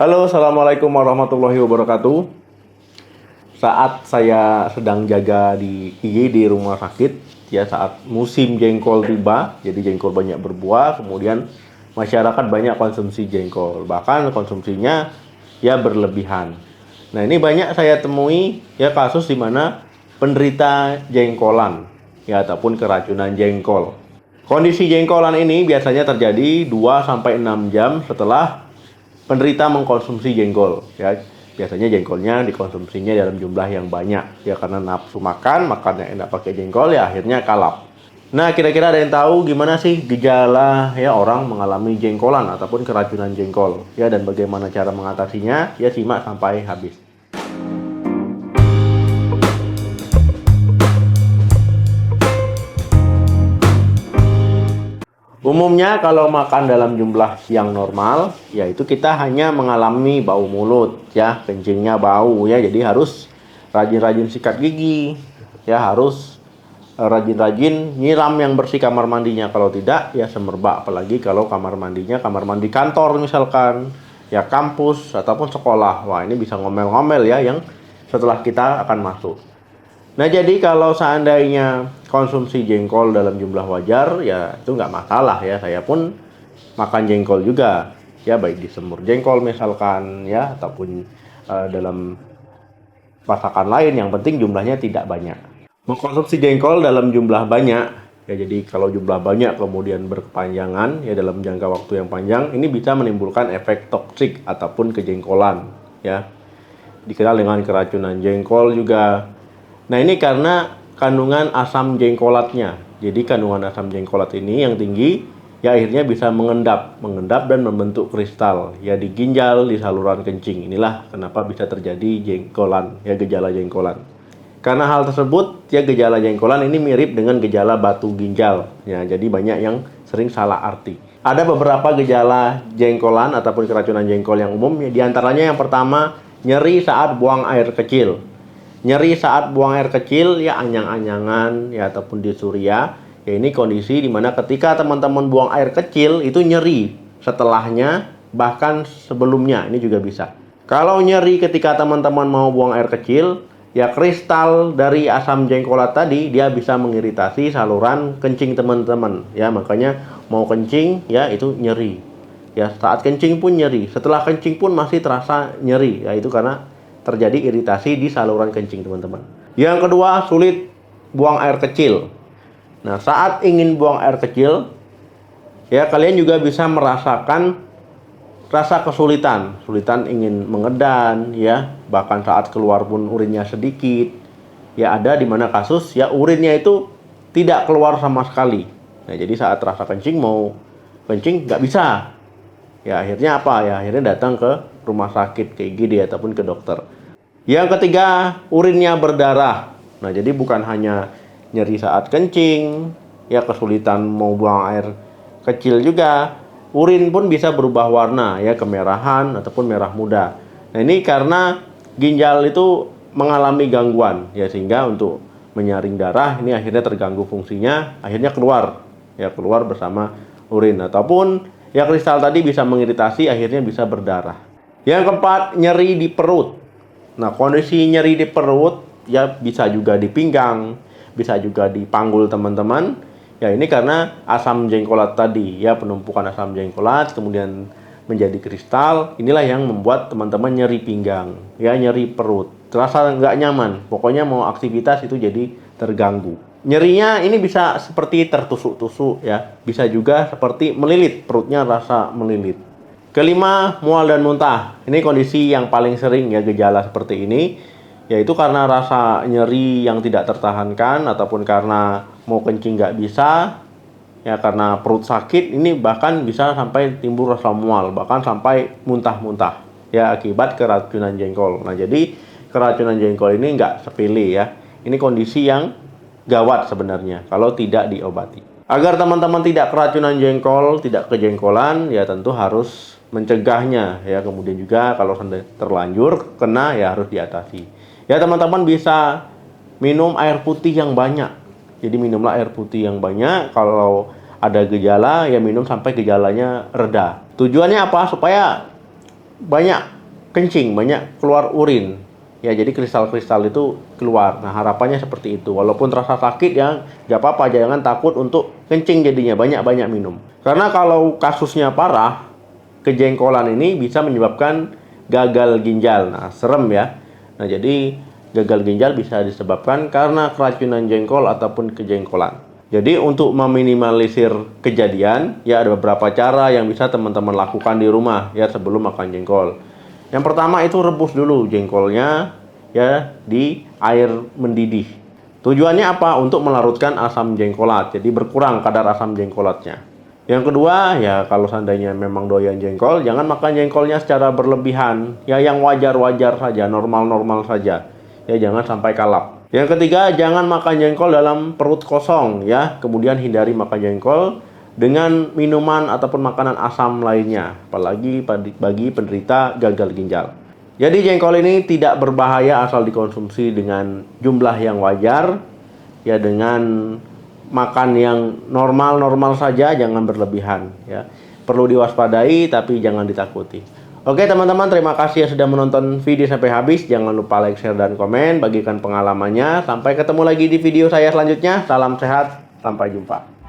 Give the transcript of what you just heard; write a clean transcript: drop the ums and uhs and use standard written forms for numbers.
Halo, assalamualaikum warahmatullahi wabarakatuh. Saat saya sedang jaga di IGD rumah sakit, ya saat musim jengkol tiba, jadi jengkol banyak berbuah, kemudian masyarakat banyak konsumsi jengkol, bahkan konsumsinya ya berlebihan. Nah ini banyak saya temui ya kasus di mana penderita jengkolan, ya ataupun keracunan jengkol. Kondisi jengkolan ini biasanya terjadi 2 sampai 6 jam setelah penderita mengkonsumsi jengkol, ya biasanya jengkolnya dikonsumsinya dalam jumlah yang banyak ya karena nafsu makannya enak pakai jengkol ya akhirnya kalap. Nah kira-kira ada yang tahu gimana sih gejala ya orang mengalami jengkolan ataupun keracunan jengkol ya dan bagaimana cara mengatasinya, ya simak sampai habis. Umumnya kalau makan dalam jumlah yang normal, yaitu kita hanya mengalami bau mulut, ya kencingnya bau, ya jadi harus rajin-rajin sikat gigi, ya harus rajin-rajin nyiram yang bersih kamar mandinya. Kalau tidak, ya semerbak. Apalagi kalau kamar mandinya kamar mandi kantor misalkan, ya kampus ataupun sekolah. Wah ini bisa ngomel-ngomel ya yang setelah kita akan masuk. Nah jadi kalau seandainya konsumsi jengkol dalam jumlah wajar ya itu nggak masalah ya. Saya pun makan jengkol juga ya, baik di semur jengkol misalkan ya ataupun dalam masakan lain, yang penting jumlahnya tidak banyak. Mengkonsumsi jengkol dalam jumlah banyak ya, jadi kalau jumlah banyak kemudian berkepanjangan ya dalam jangka waktu yang panjang, ini bisa menimbulkan efek toksik ataupun kejengkolan ya, dikenal dengan keracunan jengkol juga. Nah ini karena kandungan asam jengkolatnya. Jadi kandungan asam jengkolat ini yang tinggi, ya akhirnya bisa mengendap dan membentuk kristal ya di ginjal, di saluran kencing. Inilah kenapa bisa terjadi jengkolan, ya gejala jengkolan. Karena hal tersebut, ya gejala jengkolan ini mirip dengan gejala batu ginjal. Ya, jadi banyak yang sering salah arti. Ada beberapa gejala jengkolan ataupun keracunan jengkol yang umum. Di antaranya yang pertama, nyeri saat buang air kecil. Nyeri saat buang air kecil ya anyang-anyangan ya ataupun dysuria. Ya ini kondisi dimana ketika teman-teman buang air kecil itu nyeri setelahnya bahkan sebelumnya, ini juga bisa. Kalau nyeri ketika teman-teman mau buang air kecil, ya kristal dari asam jengkolat tadi dia bisa mengiritasi saluran kencing teman-teman. Ya makanya mau kencing ya itu nyeri. Ya saat kencing pun nyeri, setelah kencing pun masih terasa nyeri. Ya itu karena terjadi iritasi di saluran kencing teman-teman. Yang kedua, sulit buang air kecil. Nah saat ingin buang air kecil ya kalian juga bisa merasakan rasa kesulitan ingin mengedan ya, bahkan saat keluar pun urinnya sedikit ya. Ada di mana kasus ya urinnya itu tidak keluar sama sekali. Nah jadi saat rasa kencing mau kencing nggak bisa ya, akhirnya apa ya, akhirnya datang ke rumah sakit, ke IGD ataupun ke dokter. Yang ketiga, urinnya berdarah. Nah jadi bukan hanya nyeri saat kencing ya, kesulitan mau buang air kecil juga, urin pun bisa berubah warna ya, kemerahan ataupun merah muda. Nah ini karena ginjal itu mengalami gangguan ya, sehingga untuk menyaring darah ini akhirnya terganggu fungsinya, akhirnya keluar bersama urin, ataupun ya kristal tadi bisa mengiritasi akhirnya bisa berdarah. Yang keempat, nyeri di perut. Nah kondisi nyeri di perut ya bisa juga di pinggang, bisa juga di panggul teman-teman. Ya ini karena asam jengkolat tadi ya, penumpukan asam jengkolat kemudian menjadi kristal. Inilah yang membuat teman-teman nyeri pinggang ya, nyeri perut, terasa nggak nyaman, pokoknya mau aktivitas itu jadi terganggu. Nyerinya ini bisa seperti tertusuk-tusuk ya, bisa juga seperti melilit, perutnya rasa melilit. Kelima, mual dan muntah. Ini kondisi yang paling sering ya gejala seperti ini, yaitu karena rasa nyeri yang tidak tertahankan ataupun karena mau kencing nggak bisa ya, karena perut sakit. Ini bahkan bisa sampai timbul rasa mual, bahkan sampai muntah-muntah ya akibat keracunan jengkol. Nah jadi keracunan jengkol ini nggak sepele ya, ini kondisi yang gawat sebenarnya kalau tidak diobati. Agar teman-teman tidak keracunan jengkol, tidak kejengkolan, ya tentu harus mencegahnya ya. Kemudian juga kalau terlanjur kena ya harus diatasi. Ya teman-teman bisa minum air putih yang banyak. Jadi minumlah air putih yang banyak. Kalau ada gejala ya minum sampai gejalanya reda. Tujuannya apa? Supaya banyak kencing, banyak keluar urin. Ya, jadi kristal-kristal itu keluar. Nah, harapannya seperti itu. Walaupun terasa sakit ya, nggak apa-apa, jangan takut untuk kencing jadinya, banyak-banyak minum. Karena kalau kasusnya parah, kejengkolan ini bisa menyebabkan gagal ginjal. Nah, serem ya. Nah, jadi gagal ginjal bisa disebabkan karena keracunan jengkol ataupun kejengkolan. Jadi untuk meminimalisir kejadian, ya ada beberapa cara yang bisa teman-teman lakukan di rumah ya sebelum makan jengkol. Yang pertama itu rebus dulu jengkolnya ya di air mendidih. Tujuannya apa? Untuk melarutkan asam jengkolat. Jadi berkurang kadar asam jengkolatnya. Yang kedua, ya kalau seandainya memang doyan jengkol, jangan makan jengkolnya secara berlebihan. Ya yang wajar-wajar saja, normal-normal saja. Ya jangan sampai kalap. Yang ketiga, jangan makan jengkol dalam perut kosong ya. Kemudian hindari makan jengkol dengan minuman ataupun makanan asam lainnya, apalagi bagi penderita gagal ginjal. Jadi jengkol ini tidak berbahaya asal dikonsumsi dengan jumlah yang wajar, ya dengan makan yang normal-normal saja, jangan berlebihan ya. Perlu diwaspadai tapi jangan ditakuti. Oke teman-teman, terima kasih yang sudah menonton video sampai habis. Jangan lupa like, share, dan komen, bagikan pengalamannya. Sampai ketemu lagi di video saya selanjutnya. Salam sehat, sampai jumpa.